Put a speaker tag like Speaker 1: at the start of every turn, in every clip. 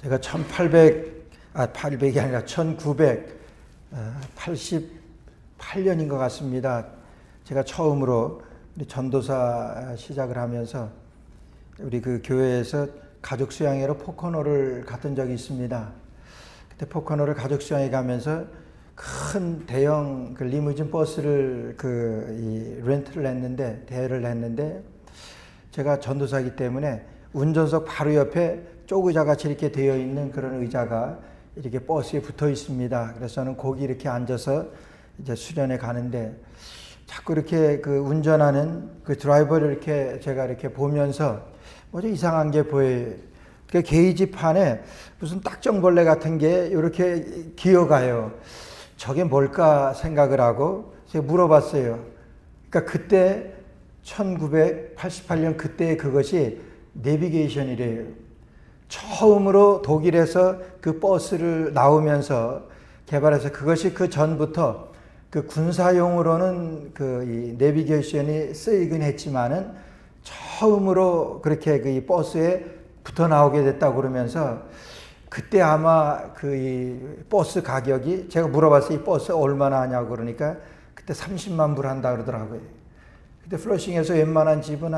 Speaker 1: 제가 800이 아니라 1988년인 것 같습니다. 제가 처음으로 우리 전도사 시작을 하면서 우리 그 교회에서 가족 수양회로 포코노를 갔던 적이 있습니다. 그때 포코노를 가족 수양회 가면서 큰 대형 그 리무진 버스를 렌트를 했는데, 대여를 했는데, 제가 전도사이기 때문에 운전석 바로 옆에 쪽의자 같이 이렇게 되어 있는 그런 의자가 이렇게 버스에 붙어 있습니다. 그래서 저는 거기 이렇게 앉아서 이제 수련회 가는데, 자꾸 이렇게 그 운전하는 그 드라이버를 이렇게 제가 이렇게 보면서 뭐좀 이상한 게 보여요. 그 게이지판에 무슨 딱정벌레 같은 게 이렇게 기어가요. 저게 뭘까 생각을 하고 제가 물어봤어요. 그러니까 그때 1988년 그때 그것이 내비게이션이래요. 처음으로 독일에서 그 버스를 나오면서 개발해서, 그것이 그 전부터 그 군사용으로는 이 내비게이션이 쓰이긴 했지만은 처음으로 그렇게 그 이 버스에 붙어 나오게 됐다고 그러면서, 그때 아마 이 버스 가격이, 제가 물어봤어요. 이 버스 얼마나 하냐고 그러니까 그때 30만 불 한다 그러더라고요. 그때 플러싱에서 웬만한 집은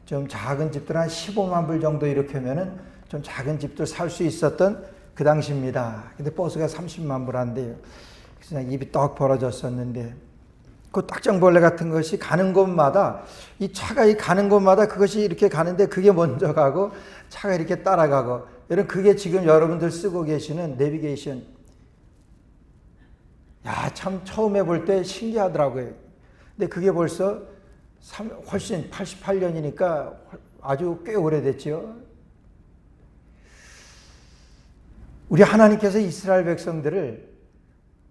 Speaker 1: 좀 작은 집들 한 15만 불 정도 이렇게 하면은 좀 작은 집들 살 수 있었던 그 당시입니다. 근데 버스가 30만 불 한대요. 그래서 입이 떡 벌어졌었는데, 그 딱정벌레 같은 것이 가는 곳마다, 이 차가 가는 곳마다 그것이 이렇게 가는데 그게 먼저 가고 차가 이렇게 따라가고, 여러분 그게 지금 여러분들 쓰고 계시는 내비게이션. 야, 참 처음 해볼 때 신기하더라고요. 근데 그게 벌써 훨씬 88년이니까 아주 꽤 오래됐죠. 우리 하나님께서 이스라엘 백성들을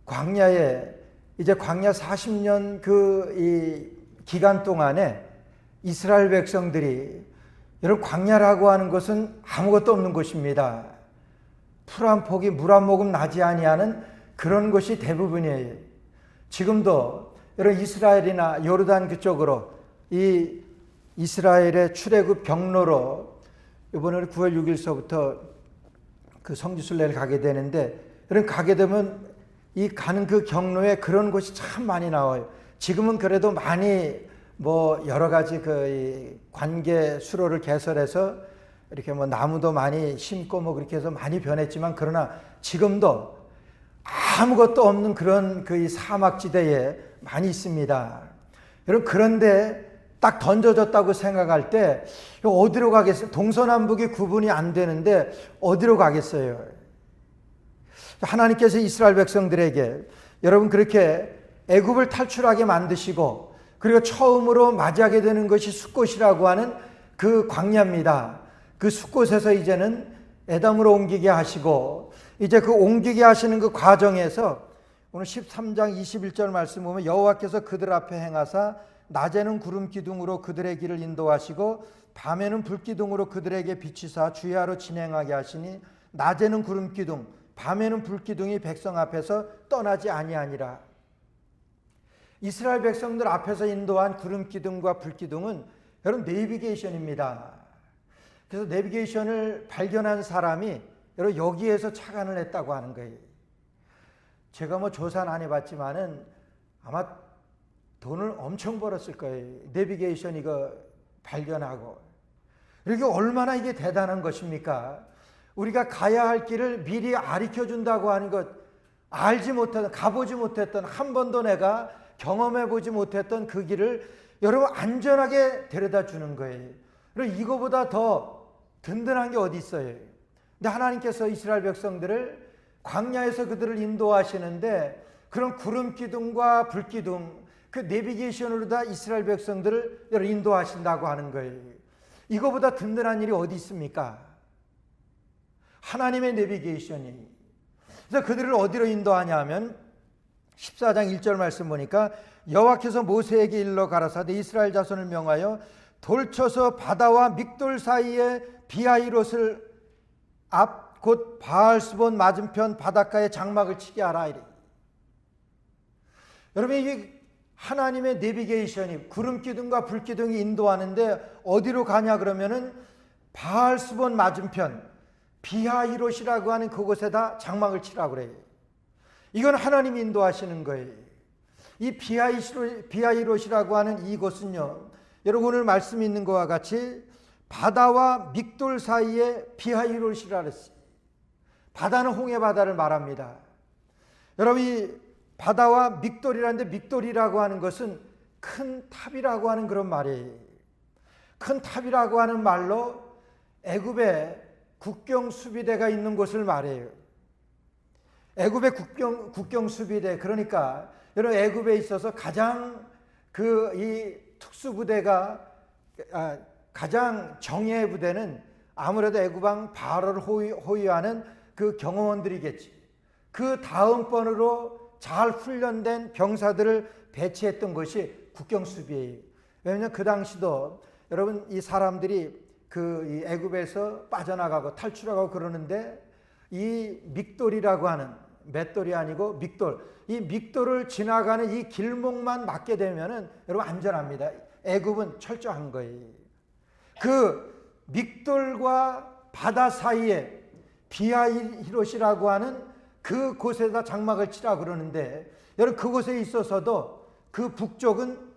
Speaker 1: 광야에, 이제 광야 40년 이 기간 동안에 이스라엘 백성들이, 여러분 광야라고 하는 것은 아무것도 없는 곳입니다. 풀 한 포기 물 한 모금 나지 아니하는 그런 곳이 대부분이에요. 지금도 여러분 이스라엘이나 요르단 그쪽으로 이 이스라엘의 출애굽 경로로 이번에 9월 6일서부터 그 성지순례를 가게 되는데, 여러분 가게 되면 이 가는 그 경로에 그런 곳이 참 많이 나와요. 지금은 그래도 많이 여러 가지 이 관계 수로를 개설해서 이렇게 나무도 많이 심고 그렇게 해서 많이 변했지만, 그러나 지금도 아무것도 없는 그런 이 사막지대에 많이 있습니다. 여러분 그런데 딱 던져졌다고 생각할 때 어디로 가겠어요? 동서남북이 구분이 안 되는데 어디로 가겠어요? 하나님께서 이스라엘 백성들에게, 여러분 그렇게 애굽을 탈출하게 만드시고, 그리고 처음으로 맞이하게 되는 것이 숫곳이라고 하는 그 광야입니다. 그 숫곳에서 이제는 에담으로 옮기게 하시고, 이제 그 옮기게 하시는 그 과정에서 오늘 13장 21절 말씀 보면, 여호와께서 그들 앞에 행하사 낮에는 구름 기둥으로 그들의 길을 인도하시고 밤에는 불 기둥으로 그들에게 비치사 주야로 진행하게 하시니, 낮에는 구름 기둥 밤에는 불 기둥이 백성 앞에서 떠나지 아니하니라. 이스라엘 백성들 앞에서 인도한 구름 기둥과 불 기둥은 여러분 내비게이션입니다. 그래서 내비게이션을 발견한 사람이 여러분 여기에서 착안을 했다고 하는 거예요. 제가 조사는 안 해봤지만은 아마 돈을 엄청 벌었을 거예요. 내비게이션 이거 발견하고. 이게 얼마나 이게 대단한 것입니까? 우리가 가야 할 길을 미리 가르쳐 준다고 하는 것, 알지 못했던, 가보지 못했던, 한 번도 내가 경험해 보지 못했던 그 길을 여러분 안전하게 데려다 주는 거예요. 그리고 이거보다 더 든든한 게 어디 있어요? 근데 하나님께서 이스라엘 백성들을 광야에서 그들을 인도하시는데, 그런 구름 기둥과 불 기둥, 그 내비게이션으로 다 이스라엘 백성들을 인도하신다고 하는 거예요. 이거보다 든든한 일이 어디 있습니까? 하나님의 내비게이션이. 그래서 그들을 어디로 인도하냐 하면 14장 1절 말씀 보니까, 여호와께서 모세에게 일러 가라사대 이스라엘 자손을 명하여 돌쳐서 바다와 믹돌 사이에 비하이롯을 앞 곧 바알스본 맞은편 바닷가에 장막을 치게 하라 이래. 여러분 이게 하나님의 내비게이션이, 구름 기둥과 불 기둥이 인도하는데 어디로 가냐 그러면은 바알스본 맞은편, 비하이롯이라고 하는 그곳에다 장막을 치라고 그래요. 이건 하나님이 인도하시는 거예요. 이 비하이롯이라고 하는 이곳은요, 여러분 오늘 말씀이 있는 것과 같이 바다와 믹돌 사이에 비하이롯이라 그랬어요. 바다는 홍해 바다를 말합니다. 여러분 이 바다와 믹돌이라는데, 믹돌이라고 하는 것은 큰 탑이라고 하는 그런 말이에요. 큰 탑이라고 하는 말로 애굽에 국경 수비대가 있는 곳을 말해요. 애굽의 국경 수비대, 그러니까 여러분 애굽에 있어서 가장 이 특수부대가 가장 정예 부대는 아무래도 애굽왕 바알을 호위하는 그 경호원들이겠지. 그 다음번으로 잘 훈련된 병사들을 배치했던 것이 국경 수비예요. 왜냐하면 그 당시도 여러분 이 사람들이 이 애굽에서 빠져나가고 탈출하고 그러는데, 이 믹돌이라고 하는, 맷돌이 아니고 믹돌, 이 믹돌을 지나가는 이 길목만 막게 되면은 여러분 안전합니다. 애굽은 철저한 거예요. 그 믹돌과 바다 사이에 비하이롯이라고 하는 그 곳에다 장막을 치라 그러는데, 여러분 그곳에 있어서도 그 북쪽은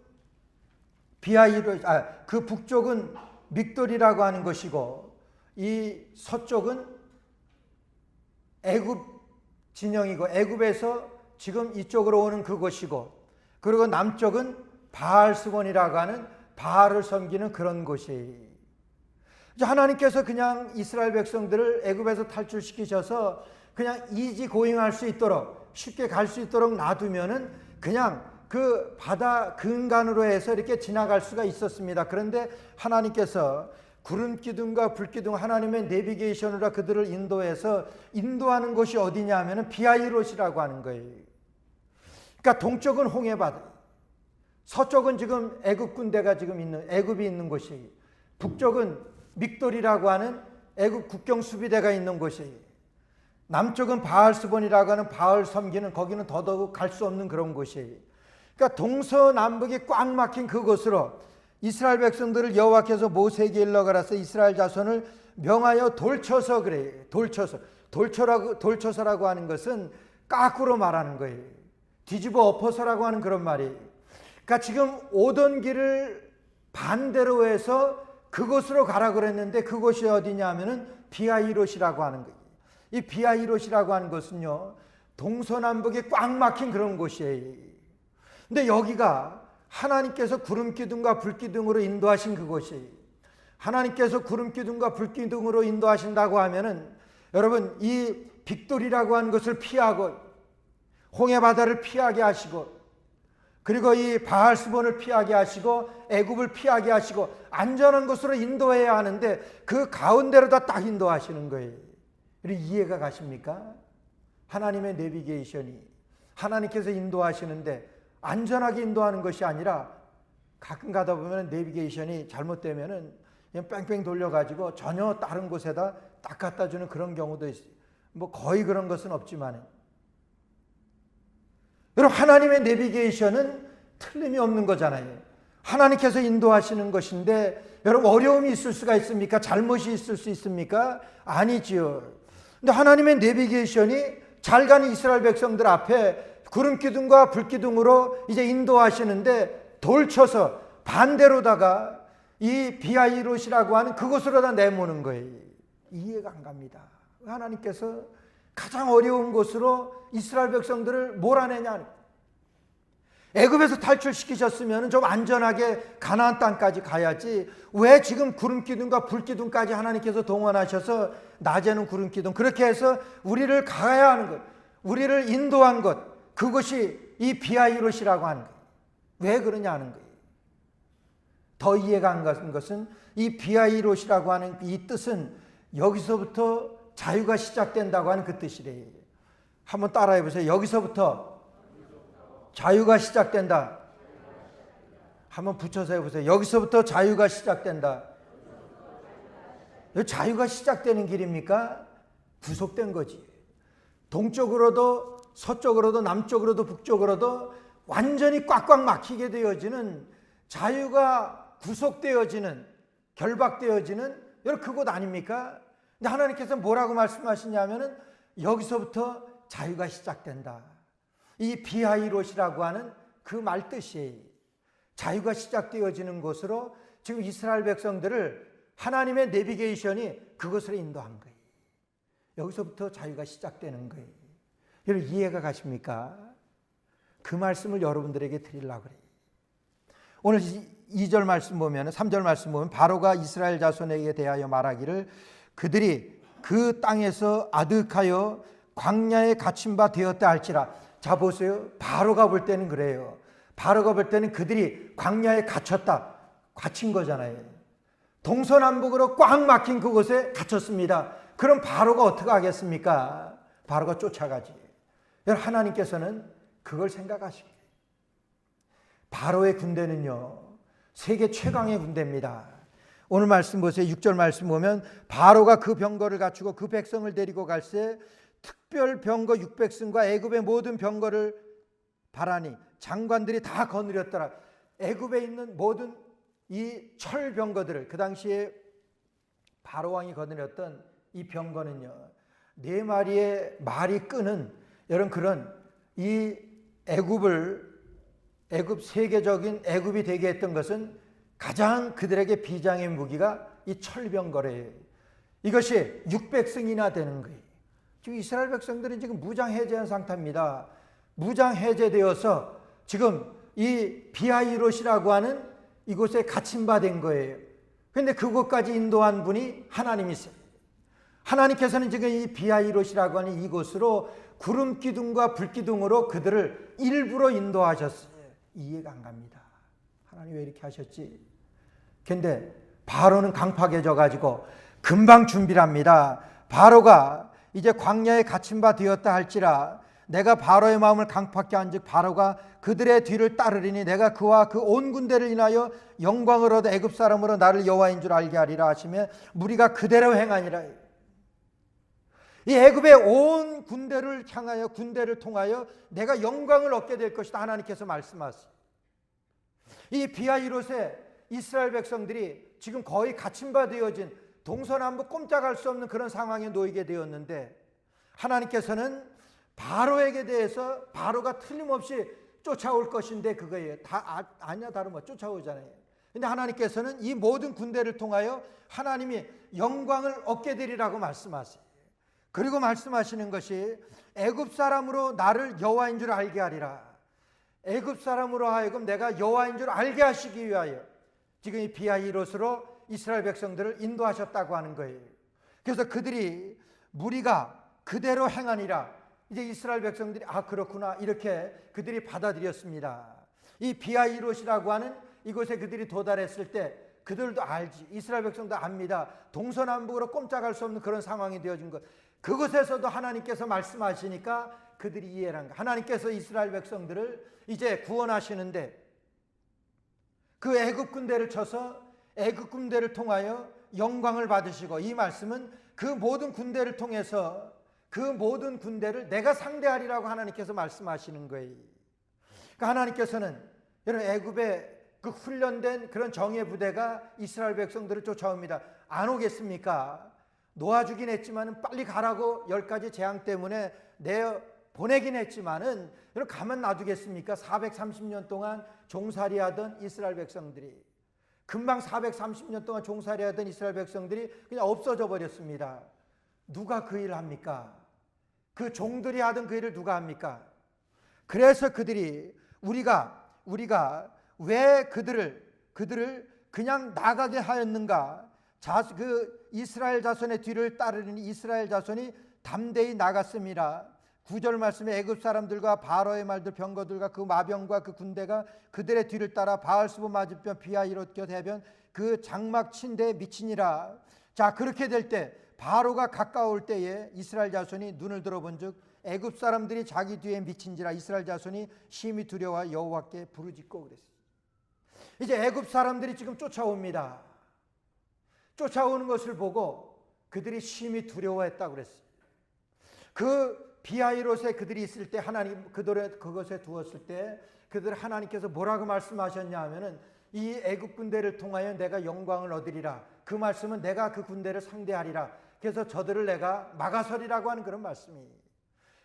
Speaker 1: 그 북쪽은 믹돌이라고 하는 것이고, 이 서쪽은 애굽 진영이고, 애굽에서 지금 이쪽으로 오는 그곳이고, 그리고 남쪽은 바알스본이라고 하는 바알을 섬기는 그런 곳이에요. 하나님께서 그냥 이스라엘 백성들을 애굽에서 탈출시키셔서 그냥 이지 고잉할 수 있도록, 쉽게 갈 수 있도록 놔두면은 그냥 그 바다 근간으로 해서 이렇게 지나갈 수가 있었습니다. 그런데 하나님께서 구름 기둥과 불 기둥, 하나님의 내비게이션으로 그들을 인도해서, 인도하는 곳이 어디냐 하면은 비하이롯이라고 하는 거예요. 그러니까 동쪽은 홍해 바다, 서쪽은 지금 애굽 군대가 지금 있는, 애굽이 있는 곳이, 북쪽은 믹돌이라고 하는 애굽 국경 수비대가 있는 곳이, 남쪽은 바알스본이라고 하는 바알 섬기는, 거기는 더더욱 갈 수 없는 그런 곳이에요. 그러니까 동서남북이 꽉 막힌 그곳으로 이스라엘 백성들을 여호와께서 모세에게 일러가라서 이스라엘 자손을 명하여 돌쳐서 그래요. 돌쳐서라고 하는 것은 까꾸로 말하는 거예요. 뒤집어 엎어서라고 하는 그런 말이에요. 그러니까 지금 오던 길을 반대로 해서 그곳으로 가라 그랬는데, 그곳이 어디냐 하면은 비하이롯이라고 하는 거예요. 이 비하이롯이라고 하는 것은요, 동서남북이 꽉 막힌 그런 곳이에요. 근데 여기가 하나님께서 구름 기둥과 불 기둥으로 인도하신 그곳이에요. 하나님께서 구름 기둥과 불 기둥으로 인도하신다고 하면은, 여러분 이 빅돌이라고 하는 것을 피하고, 홍해 바다를 피하게 하시고, 그리고 이 바알스본을 피하게 하시고, 애굽을 피하게 하시고 안전한 곳으로 인도해야 하는데, 그 가운데로 딱 인도하시는 거예요. 이해가 가십니까? 하나님의 내비게이션이, 하나님께서 인도하시는데 안전하게 인도하는 것이 아니라, 가끔 가다 보면 내비게이션이 잘못되면은 그냥 뺑뺑 돌려가지고 전혀 다른 곳에다 딱 갖다 주는 그런 경우도 있어요. 뭐 거의 그런 것은 없지만, 여러분 하나님의 내비게이션은 틀림이 없는 거잖아요. 하나님께서 인도하시는 것인데, 여러분 어려움이 있을 수가 있습니까? 잘못이 있을 수 있습니까? 아니지요. 근데 하나님의 내비게이션이 잘 가는 이스라엘 백성들 앞에 구름 기둥과 불 기둥으로 이제 인도하시는데, 돌쳐서 반대로다가 이 비하이롯이라고 하는 그곳으로다 내모는 거예요. 이해가 안 갑니다. 하나님께서 가장 어려운 곳으로 이스라엘 백성들을 몰아내냐. 애굽에서 탈출시키셨으면 좀 안전하게 가나안 땅까지 가야지, 왜 지금 구름 기둥과 불 기둥까지 하나님께서 동원하셔서 낮에는 구름 기둥, 그렇게 해서 우리를 가야 하는 것, 우리를 인도한 것, 그것이 이 비하이롯이라고 하는 거예요. 왜 그러냐 하는 거예요. 더 이해가 안 가는 것은, 이 비하이롯이라고 하는 이 뜻은 여기서부터 자유가 시작된다고 하는 그 뜻이래요. 한번 따라해 보세요. 여기서부터 자유가 시작된다. 한번 붙여서 해보세요. 여기서부터 자유가 시작된다. 자유가 시작되는 길입니까? 구속된 거지. 동쪽으로도 서쪽으로도 남쪽으로도 북쪽으로도 완전히 꽉꽉 막히게 되어지는, 자유가 구속되어지는, 결박되어지는 여러분 그곳 아닙니까? 근데 하나님께서 뭐라고 말씀하시냐면은 여기서부터 자유가 시작된다. 이 비하이롯이라고 하는 그 말 뜻이 자유가 시작되어지는 곳으로 지금 이스라엘 백성들을 하나님의 내비게이션이 그것으로 인도한 거예요. 여기서부터 자유가 시작되는 거예요. 여러분 이해가 가십니까? 그 말씀을 여러분들에게 드리려고 그래요. 오늘 2절 말씀 보면 3절 말씀 보면 바로가 이스라엘 자손에게 대하여 말하기를 그들이 그 땅에서 아득하여 광야에 갇힌 바 되었다 할지라. 자 보세요. 바로가 볼 때는 그래요. 바로가 볼 때는 그들이 광야에 갇혔다. 갇힌 거잖아요. 동서남북으로 꽉 막힌 그곳에 갇혔습니다. 그럼 바로가 어떻게 하겠습니까? 바로가 쫓아가지. 여러분 하나님께서는 그걸 생각하시게. 바로의 군대는요 세계 최강의 군대입니다. 오늘 말씀 보세요. 6절 말씀 보면 바로가 그 병거를 갖추고 그 백성을 데리고 갈새 특별 병거 600승과 애굽의 모든 병거를 바라니 장관들이 다 거느렸더라. 애굽에 있는 모든 이 철병거들을 그 당시에 바로 왕이 거느렸던 이 병거는요 4마리의 말이 끄는 이런 그런 이 애굽 세계적인 애굽이 되게 했던 것은 가장 그들에게 비장의 무기가 이 철병거래예요. 이것이 600승이나 되는 거예요. 지금 이스라엘 백성들은 지금 무장 해제한 상태입니다. 무장 해제되어서 지금 이 비하이롯이라고 하는 이곳에 갇힌 바 된 거예요. 그런데 그곳까지 인도한 분이 하나님이세요. 하나님께서는 지금 이 비하이롯이라고 하는 이곳으로 구름 기둥과 불 기둥으로 그들을 일부러 인도하셨어요. 이해가 안 갑니다. 하나님 왜 이렇게 하셨지? 근데 바로는 강팍해져 가지고 금방 준비를 합니다. 바로가 이제 광야에 갇힌 바 되었다 할지라 내가 바로의 마음을 강팍케 한즉 바로가 그들의 뒤를 따르리니 내가 그와 그 온 군대를 인하여 영광을 얻어 애굽 사람으로 나를 여호와인 줄 알게 하리라 하시며 무리가 그대로 행하니라. 이 애굽의 온 군대를 향하여 군대를 통하여 내가 영광을 얻게 될 것이다 하나님께서 말씀하세요. 이 비하이롯에 이스라엘 백성들이 지금 거의 갇힌 바 되어진 동서남북 꼼짝할 수 없는 그런 상황에 놓이게 되었는데 하나님께서는 바로에게 대해서 바로가 틀림없이 쫓아올 것인데 그거예요. 아니야 다름없이 쫓아오잖아요. 근데 하나님께서는 이 모든 군대를 통하여 하나님이 영광을 얻게 되리라고 말씀하세요. 그리고 말씀하시는 것이 애굽 사람으로 나를 여호와인 줄 알게 하리라. 애굽 사람으로 하여금 내가 여호와인 줄 알게 하시기 위하여 지금 이 비하이롯으로 이스라엘 백성들을 인도하셨다고 하는 거예요. 그래서 그들이 무리가 그대로 행하니라. 이제 이스라엘 백성들이 그렇구나 이렇게 그들이 받아들였습니다. 이 비하이롯이라고 하는 이곳에 그들이 도달했을 때 그들도 알지. 이스라엘 백성도 압니다. 동서남북으로 꼼짝할 수 없는 그런 상황이 되어진 것. 그곳에서도 하나님께서 말씀하시니까 그들이 이해를 한 거예요. 하나님께서 이스라엘 백성들을 이제 구원하시는데 그 애굽 군대를 쳐서 애굽 군대를 통하여 영광을 받으시고 이 말씀은 그 모든 군대를 통해서 그 모든 군대를 내가 상대하리라고 하나님께서 말씀하시는 거예요. 그러니까 하나님께서는 여러분 애굽의 그 훈련된 그런 정예 부대가 이스라엘 백성들을 쫓아옵니다. 안 오겠습니까? 놓아주긴 했지만은 빨리 가라고 10가지 재앙 때문에 보내긴 했지만은 여러분 가만 놔두겠습니까? 430년 동안 종살이하던 이스라엘 백성들이 금방 430년 동안 종살이하던 이스라엘 백성들이 그냥 없어져 버렸습니다. 누가 그 일을 합니까? 그 종들이 하던 그 일을 누가 합니까? 그래서 그들이 우리가 왜 그들을 그냥 나가게 하였는가? 그 이스라엘 자손의 뒤를 따르니 이스라엘 자손이 담대히 나갔습니다. 9절 말씀에 애굽 사람들과 바로의 말들 병거들과 그 마병과 그 군대가 그들의 뒤를 따라 바알스보 맞은편 비하이롯 곁 해변 그 장막 친대에 미치니라. 자 그렇게 될 때 바로가 가까울 때에 이스라엘 자손이 눈을 들어본즉 애굽 사람들이 자기 뒤에 미친지라. 이스라엘 자손이 심히 두려워 여호와께 부르짖고 그랬어요. 이제 애굽 사람들이 지금 쫓아옵니다. 쫓아오는 것을 보고 그들이 심히 두려워했다고 그랬어요. 그 비하이롯에 그들이 있을 때 하나님 그것에 두었을 때 그들 하나님께서 뭐라고 말씀하셨냐 하면은 이 애굽 군대를 통하여 내가 영광을 얻으리라. 그 말씀은 내가 그 군대를 상대하리라. 그래서 저들을 내가 막아서리라고 하는 그런 말씀이.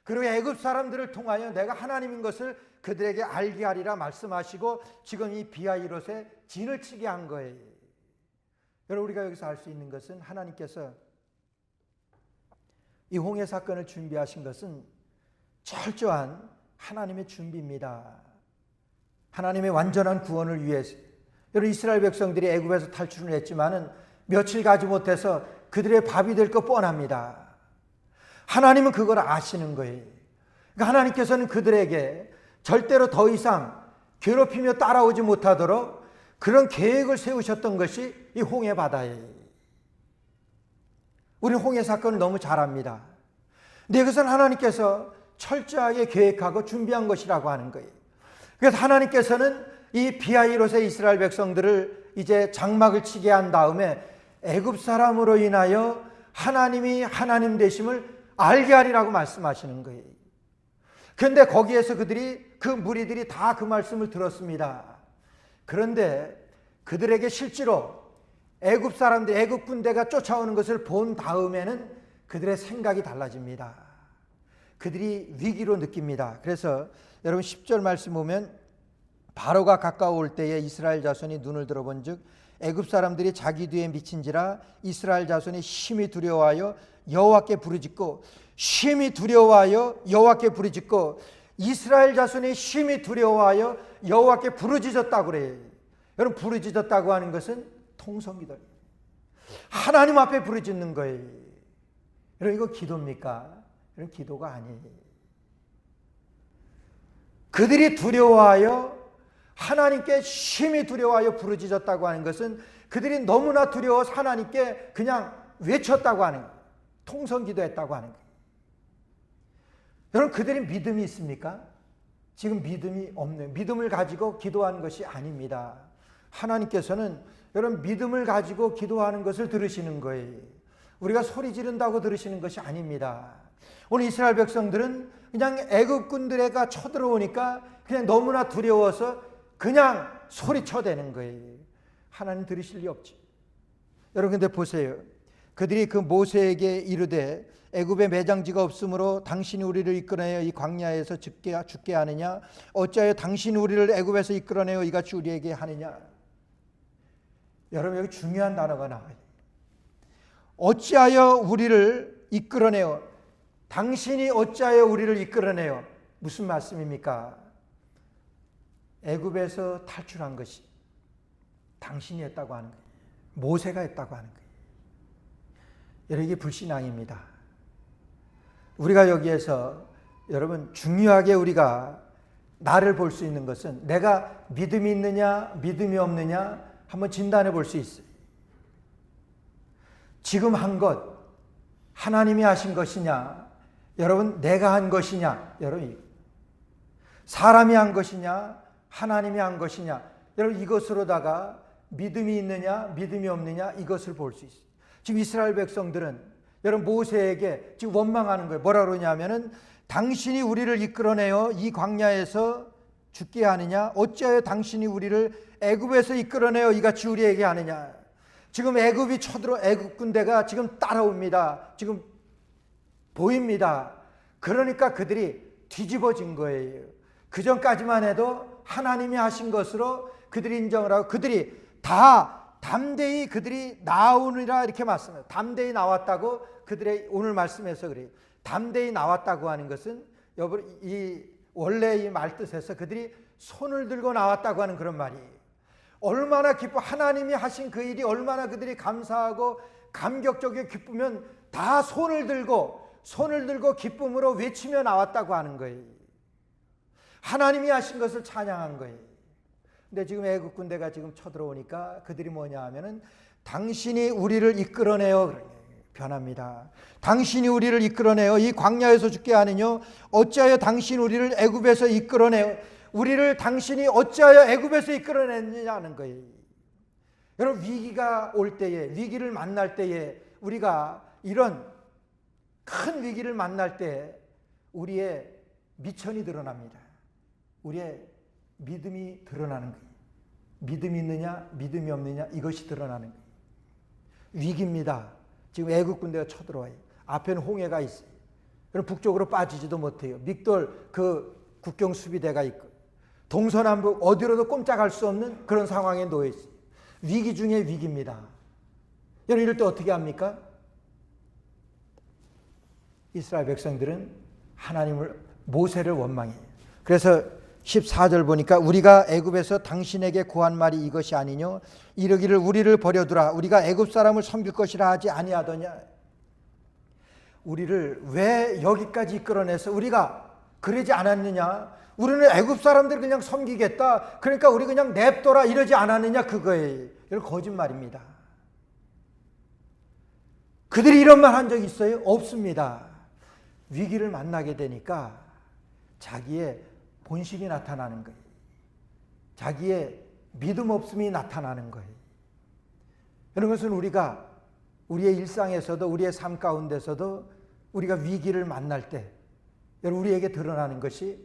Speaker 1: 그리고 애굽 사람들을 통하여 내가 하나님인 것을 그들에게 알게 하리라 말씀하시고 지금 이 비하이롯에 진을 치게 한 거예요. 여러분, 우리가 여기서 알 수 있는 것은 하나님께서 이 홍해 사건을 준비하신 것은 철저한 하나님의 준비입니다. 하나님의 완전한 구원을 위해서. 여러분, 이스라엘 백성들이 애굽에서 탈출을 했지만은 며칠 가지 못해서 그들의 밥이 될 것 뻔합니다. 하나님은 그걸 아시는 거예요. 그러니까 하나님께서는 그들에게 절대로 더 이상 괴롭히며 따라오지 못하도록 그런 계획을 세우셨던 것이 이 홍해 바다예요. 우리 홍해 사건을 너무 잘 압니다. 근데 이것은 하나님께서 철저하게 계획하고 준비한 것이라고 하는 거예요. 그래서 하나님께서는 이 비하이롯의 이스라엘 백성들을 이제 장막을 치게 한 다음에 애굽 사람으로 인하여 하나님이 하나님 되심을 알게 하리라고 말씀하시는 거예요. 그런데 거기에서 그 무리들이 다 그 말씀을 들었습니다. 그런데 그들에게 실제로 애굽 사람들, 애굽 군대가 쫓아오는 것을 본 다음에는 그들의 생각이 달라집니다. 그들이 위기로 느낍니다. 그래서 여러분 10절 말씀 보면 바로가 가까워올 때에 이스라엘 자손이 눈을 들어본즉 애굽 사람들이 자기 뒤에 미친지라 이스라엘 자손이 심히 두려워하여 여호와께 부르짖고 이스라엘 자손이 심히 두려워하여 여호와께 부르짖었다고 그래요. 여러분, 부르짖었다고 하는 것은 통성기도예요. 하나님 앞에 부르짖는 거예요. 여러분, 이거 기도입니까? 이런 기도가 아니에요. 그들이 두려워하여 하나님께 심히 두려워하여 부르짖었다고 하는 것은 그들이 너무나 두려워서 하나님께 그냥 외쳤다고 하는 거예요. 통성기도했다고 하는 거예요. 여러분, 그들이 믿음이 있습니까? 지금 믿음이 없네요. 믿음을 가지고 기도하는 것이 아닙니다. 하나님께서는 여러분 믿음을 가지고 기도하는 것을 들으시는 거예요. 우리가 소리 지른다고 들으시는 것이 아닙니다. 오늘 이스라엘 백성들은 그냥 애국군들에가 쳐들어오니까 그냥 너무나 두려워서 그냥 소리쳐대는 거예요. 하나님 들으실 리 없지. 여러분, 근데 보세요. 그들이 그 모세에게 이르되 애굽에 매장지가 없으므로 당신이 우리를 이끌어내어 이 광야에서 죽게 하느냐? 어찌하여 당신이 우리를 애굽에서 이끌어내어 이같이 우리에게 하느냐? 여러분, 여기 중요한 단어가 나와요. 어찌하여 우리를 이끌어내어, 당신이 어찌하여 우리를 이끌어내어, 무슨 말씀입니까? 애굽에서 탈출한 것이 당신이 했다고 하는 거예요. 모세가 했다고 하는 거예요. 여러분, 이게 불신앙입니다. 우리가 여기에서 여러분 중요하게 우리가 나를 볼 수 있는 것은 내가 믿음이 있느냐 믿음이 없느냐 한번 진단해 볼 수 있어요. 지금 한 것 하나님이 하신 것이냐, 여러분 내가 한 것이냐, 여러분 사람이 한 것이냐 하나님이 한 것이냐, 여러분 이것으로다가 믿음이 있느냐 믿음이 없느냐 이것을 볼 수 있어요. 지금 이스라엘 백성들은 여러분 모세에게 지금 원망하는 거예요. 뭐라 그러냐면은 당신이 우리를 이끌어내어 이 광야에서 죽게 하느냐? 어찌하여 당신이 우리를 애굽에서 이끌어내어 이같이 우리에게 하느냐? 지금 애굽이 애굽 군대가 지금 따라옵니다. 지금 보입니다. 그러니까 그들이 뒤집어진 거예요. 그 전까지만 해도 하나님이 하신 것으로 그들이 인정을 하고 그들이 다 담대히 그들이 나오느라 이렇게 말씀해요. 담대히 나왔다고 그들의 오늘 말씀에서 그래요. 담대히 나왔다고 하는 것은 원래 이 말뜻에서 그들이 손을 들고 나왔다고 하는 그런 말이에요. 얼마나 기뻐, 하나님이 하신 그 일이 얼마나 그들이 감사하고 감격적이고 기쁘면 다 손을 들고 기쁨으로 외치며 나왔다고 하는 거예요. 하나님이 하신 것을 찬양한 거예요. 근데 지금 애국 군대가 지금 쳐들어오니까 그들이 뭐냐 하면은 당신이 우리를 이끌어내어 변합니다. 당신이 우리를 이끌어내어 이 광야에서 죽게 하느냐? 어찌하여 당신 우리를 애굽에서 이끌어내어 우리를 당신이 어찌하여 애굽에서 이끌어냈느냐는 거예요. 여러분 위기가 올 때에, 위기를 만날 때에 우리가 이런 큰 위기를 만날 때 우리의 미천이 드러납니다. 우리의 믿음이 드러나는 거예요. 믿음이 있느냐 믿음이 없느냐 이것이 드러나는 거예요. 위기입니다. 지금 애국 군대가 쳐들어와요. 앞에는 홍해가 있어요. 그럼 북쪽으로 빠지지도 못해요. 믹돌 그 국경 수비대가 있고 동서남북 어디로도 꼼짝할 수 없는 그런 상황에 놓여 있어요. 위기 중에 위기입니다. 여러분 이럴 때 어떻게 합니까? 이스라엘 백성들은 하나님을 모세를 원망해요. 그래서 14절 보니까 우리가 애굽에서 당신에게 구한 말이 이것이 아니뇨 이르기를 우리를 버려두라 우리가 애굽 사람을 섬길 것이라 하지 아니하더냐. 우리를 왜 여기까지 이끌어내서 우리가 그러지 않았느냐. 우리는 애굽 사람들 그냥 섬기겠다. 그러니까 우리 그냥 냅둬라 이러지 않았느냐 그거예요. 이건 거짓말입니다. 그들이 이런 말 한 적 있어요? 없습니다. 위기를 만나게 되니까 자기의 본심이 나타나는 거예요. 자기의 믿음 없음이 나타나는 거예요. 이런 것은 우리가 우리의 일상에서도 우리의 삶 가운데서도 우리가 위기를 만날 때 여러분 우리에게 드러나는 것이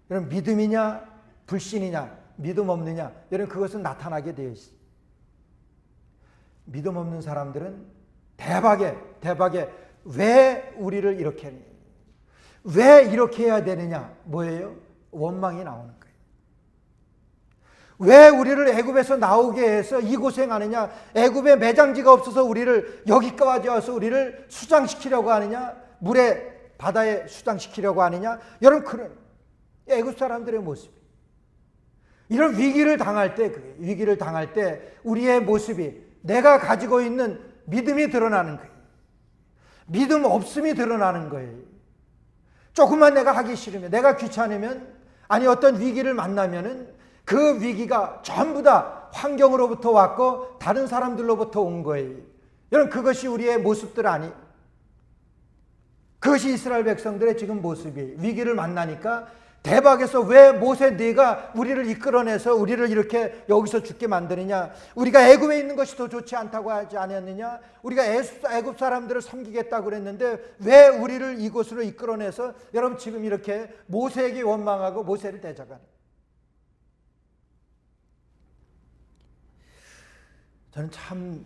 Speaker 1: 여러분 믿음이냐 불신이냐 믿음 없느냐 여러분 그것은 나타나게 되어 있어요. 믿음 없는 사람들은 대박에 왜 우리를 이렇게 했느냐 왜 이렇게 해야 되느냐 뭐예요? 원망이 나오는 거예요. 왜 우리를 애굽에서 나오게 해서 이 고생하느냐 애굽에 매장지가 없어서 우리를 여기까지 와서 우리를 수장시키려고 하느냐 물에 바다에 수장시키려고 하느냐 여러분 그런 애굽 사람들의 모습이 이런 위기를 당할 때 우리의 모습이 내가 가지고 있는 믿음이 드러나는 거예요. 믿음 없음이 드러나는 거예요. 조금만 내가 하기 싫으면 내가 귀찮으면 아니 어떤 위기를 만나면은 그 위기가 전부 다 환경으로부터 왔고 다른 사람들로부터 온 거예요. 여러분 그것이 우리의 모습들 아니? 그것이 이스라엘 백성들의 지금 모습이에요. 위기를 만나니까 대박에서 왜 모세 네가 우리를 이끌어내서 우리를 이렇게 여기서 죽게 만드느냐? 우리가 애굽에 있는 것이 더 좋지 않다고 하지 않았느냐? 우리가 애굽 사람들을 섬기겠다고 그랬는데 왜 우리를 이곳으로 이끌어내서 여러분 지금 이렇게 모세에게 원망하고 모세를 대적하는? 저는 참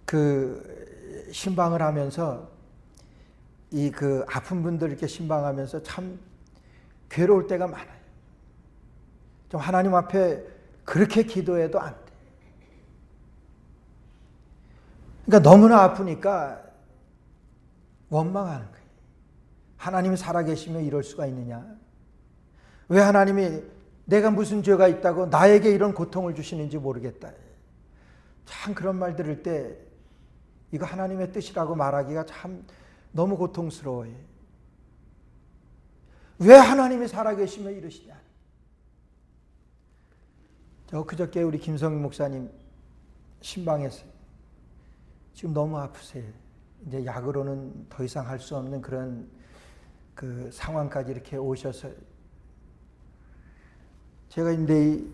Speaker 1: 그 신방을 하면서 이 그 아픈 분들 이렇게 신방하면서 참 괴로울 때가 많아요. 좀 하나님 앞에 그렇게 기도해도 안 돼. 그러니까 너무나 아프니까 원망하는 거예요. 하나님이 살아계시며 이럴 수가 있느냐? 왜 하나님이 내가 무슨 죄가 있다고 나에게 이런 고통을 주시는지 모르겠다. 참 그런 말 들을 때 이거 하나님의 뜻이라고 말하기가 참 너무 고통스러워요. 왜 하나님이 살아계시며 이러시냐? 저 그저께 우리 김성희 목사님 신방에서 지금 너무 아프세요. 이제 약으로는 더 이상 할 수 없는 그런 그 상황까지 이렇게 오셔서 제가 이제 이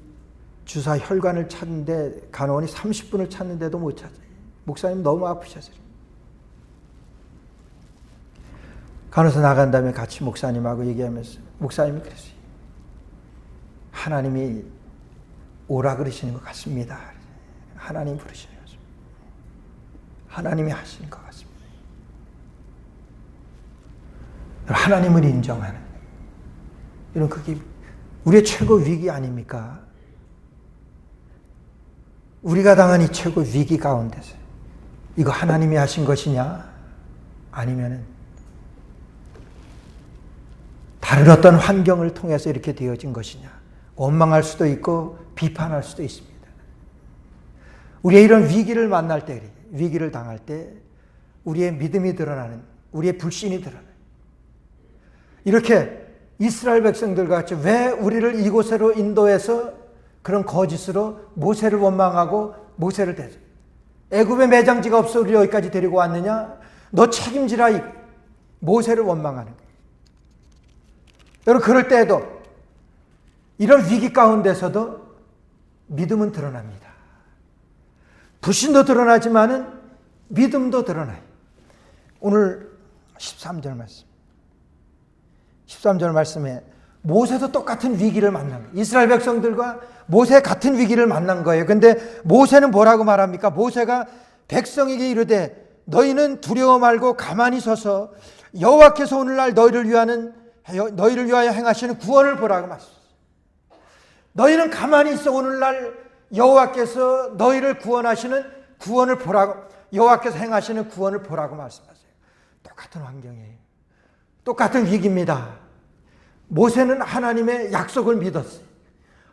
Speaker 1: 주사 혈관을 찾는데 간호원이 30분을 찾는데도 못 찾아요. 목사님 너무 아프셔서요. 간호사 나간 다음에 같이 목사님하고 얘기하면서 목사님이 그랬어요. 하나님이 오라 그러시는 것 같습니다. 하나님 부르시는 것 같습니다. 하나님이 하시는 것 같습니다. 하나님을 인정하는 이런 그게 우리의 최고 위기 아닙니까? 우리가 당한 이 최고 위기 가운데서 이거 하나님이 하신 것이냐? 아니면은 다른 어떤 환경을 통해서 이렇게 되어진 것이냐? 원망할 수도 있고 비판할 수도 있습니다. 우리의 이런 위기를 만날 때, 위기를 당할 때 우리의 믿음이 드러나는, 우리의 불신이 드러나는 이렇게 이스라엘 백성들과 같이 왜 우리를 이곳으로 인도해서 그런 거짓으로 모세를 원망하고 모세를 대적. 애굽에 매장지가 없어 우리 여기까지 데리고 왔느냐? 너 책임지라 이 모세를 원망하는 거예요. 여러분 그럴 때에도 이런 위기 가운데서도 믿음은 드러납니다. 불신도 드러나지만은 믿음도 드러나요. 오늘 13절 말씀. 13절 말씀에 모세도 똑같은 위기를 만난 거예요. 이스라엘 백성들과 모세 같은 위기를 만난 거예요. 근데 모세는 뭐라고 말합니까? 모세가 백성에게 이르되 너희는 두려워 말고 가만히 서서 여호와께서 오늘날 너희를 위하여 행하시는 구원을 보라고 말씀하셨어요. 너희는 가만히 있어 오늘날 여호와께서 너희를 구원하시는 구원을 보라고, 여호와께서 행하시는 구원을 보라고 말씀하세요. 똑같은 환경이에요. 똑같은 위기입니다. 모세는 하나님의 약속을 믿었어요.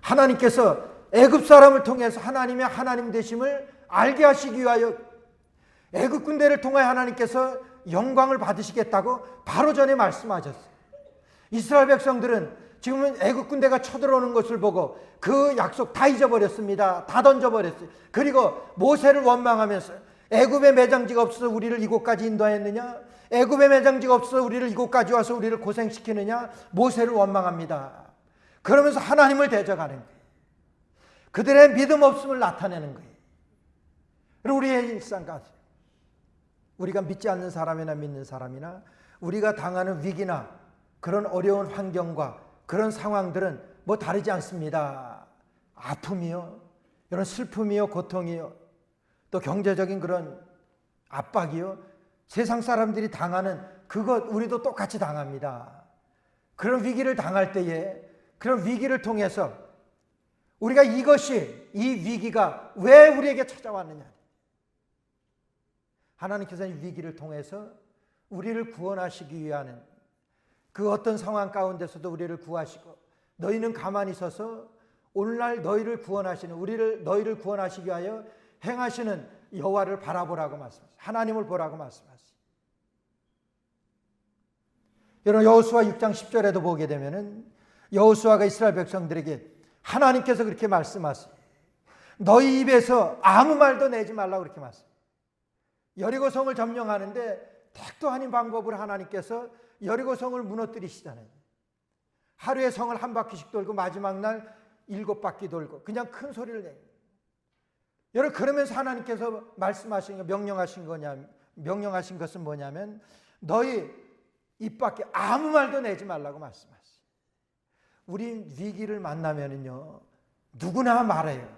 Speaker 1: 하나님께서 애굽 사람을 통해서 하나님의 하나님 되심을 알게 하시기 위하여 애굽 군대를 통하여 하나님께서 영광을 받으시겠다고 바로 전에 말씀하셨어요. 이스라엘 백성들은 지금은 애굽 군대가 쳐들어오는 것을 보고 그 약속 다 잊어버렸습니다. 다 던져버렸어요. 그리고 모세를 원망하면서 애굽의 매장지가 없어서 우리를 이곳까지 인도하였느냐? 애굽의 매장지가 없어서 우리를 이곳까지 와서 우리를 고생시키느냐? 모세를 원망합니다. 그러면서 하나님을 대적하는 거예요. 그들의 믿음 없음을 나타내는 거예요. 그리고 우리의 일상 가운데 우리가 믿지 않는 사람이나 믿는 사람이나 우리가 당하는 위기나 그런 어려운 환경과 그런 상황들은 뭐 다르지 않습니다. 아픔이요, 이런 슬픔이요, 고통이요, 또 경제적인 그런 압박이요, 세상 사람들이 당하는 그것 우리도 똑같이 당합니다. 그런 위기를 당할 때에 그런 위기를 통해서 우리가 이 위기가 왜 우리에게 찾아왔느냐, 하나님께서 이 위기를 통해서 우리를 구원하시기 위한 그 어떤 상황 가운데서도 우리를 구하시고 너희는 가만히 서서 오늘날 너희를 구원하시기 위하여 행하시는 여호와를 바라보라고 말씀하세요. 하나님을 보라고 말씀하세요. 여러분 여호수아 6장 10절에도 보게 되면은 여호수아가 이스라엘 백성들에게 하나님께서 그렇게 말씀하세요. 너희 입에서 아무 말도 내지 말라고 그렇게 말씀하세요. 여리고성을 점령하는데 택도 아닌 방법으로 하나님께서 여리고성을 무너뜨리시잖아요. 하루에 성을 한 바퀴씩 돌고 마지막 날 7바퀴 돌고 그냥 큰 소리를 내요. 여러분 그러면서 하나님께서 명령하신 것은 뭐냐면 너희 입 밖에 아무 말도 내지 말라고 말씀하세요. 우리 위기를 만나면은요 누구나 말해요.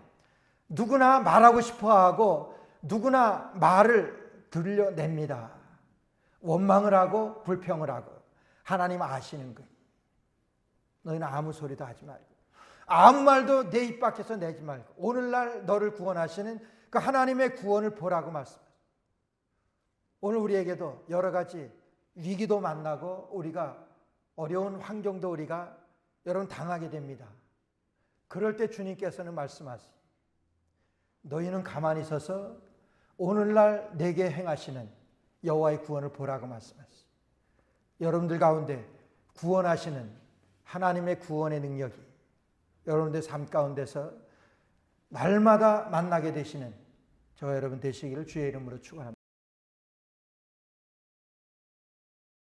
Speaker 1: 누구나 말하고 싶어하고 누구나 말을 들려냅니다. 원망을 하고 불평을 하고. 하나님 아시는 거예요. 너희는 아무 소리도 하지 말고 아무 말도 내 입 밖에서 내지 말고 오늘날 너를 구원하시는 그 하나님의 구원을 보라고 말씀하세요. 오늘 우리에게도 여러 가지 위기도 만나고 우리가 어려운 환경도 우리가 여러분 당하게 됩니다. 그럴 때 주님께서는 말씀하세요. 너희는 가만히 서서 오늘날 내게 행하시는 여호와의 구원을 보라고 말씀하세요. 여러분들 가운데 구원하시는 하나님의 구원의 능력이 여러분들 삶 가운데서 날마다 만나게 되시는 저와 여러분 되시기를 주의 이름으로 축원합니다.